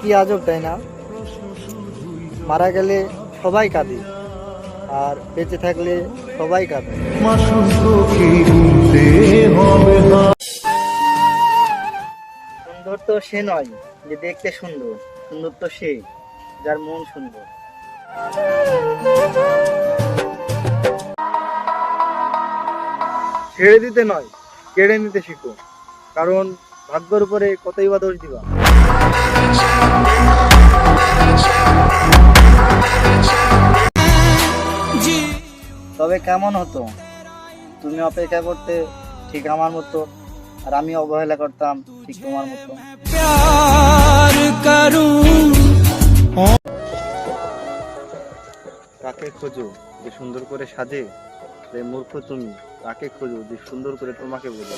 কি আজব তাই না? মারা গেলে সবাই কাঁদে, আর বেঁচে থাকলে সবাই কাঁদে। সুন্দর তো সে নয় যে দেখতে সুন্দর, সুন্দর তো সে যার মন সুন্দর। ছেড়ে দিতে নয়, কেড়ে নিতে শিখো, কারণ ভাগ্যের উপরে কতই বা দোষ দিবা। তবে কেমন হতো তুমি অপেক্ষা করতে ঠিক আমার মতো, আর আমি অবহেলা করতাম ঠিক তোমার মতো। কাকে খোঁজো যে সুন্দর করে সাজে, রে মূর্খ তুমি, কাকে খোঁজো যে সুন্দর করে তোমাকে বোঝে।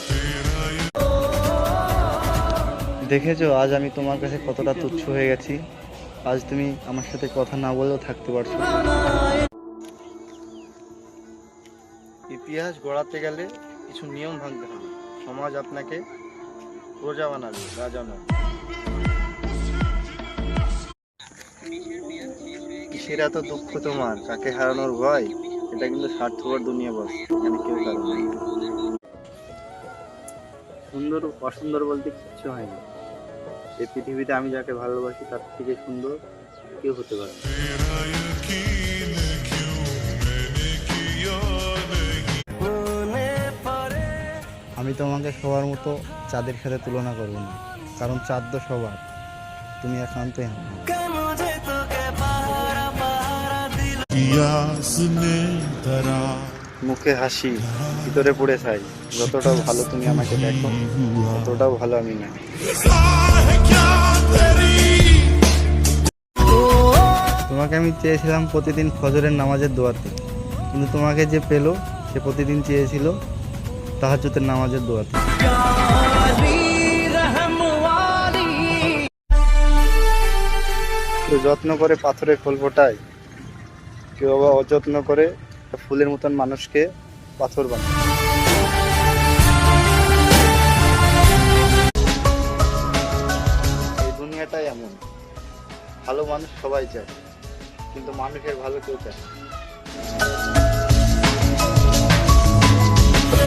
দেখেছো আজ আমি তোমার কাছে কতটা তুচ্ছ হয়ে গেছি। আজ তুমি আমার সাথে কথা না বলেও থাকতে পারছো। ইতিহাস গড়াতে গেলে কিছু নিয়ম ভাঙতে হবে। সমাজ আপনাকে প্রজা বানাবে, রাজা নয়। কিসের এত দুঃখ তোমার, কাকে হারানোর ভয়? এটা কিন্তু স্বার্থপর দুনিয়া বস, এখানে কেউ কারো নেই। সুন্দর অসুন্দর বলতে কিচ্ছু হয় না। এই পৃথিবীতে আমি যাকে ভালোবাসি তার থেকে সুন্দর কেউ হতে পারে না। আমি তোমাকে সবার মতো চাঁদের সাথে তুলনা করবো না, কারণ চাঁদ তো সবার, তুমি একান্তই আমার। মুখে হাসি, ভিতরে পড়ে ছাই। যতটা ভালো তুমি আমাকে দেখো, ততটাও ভালো আমি না। তোমাকে আমি চেয়েছিলাম প্রতিদিন ফজরের নামাজের দোয়াতে, কিন্তু তোমাকে যে পেলো সে প্রতিদিন চেয়েছিল তাহাজ্জুদের নামাজের দোয়াতে। কেউ যত্ন করে পাথরের ফুল ফোটায়, কেউ আবার অযত্ন করে ফুলের মতন মানুষকে পাথর বানায়। এই দুনিয়াটাই এমন, ভালো মানুষ সবাই চায়, কিন্তু মানুষের ভালো কেউ চায় না।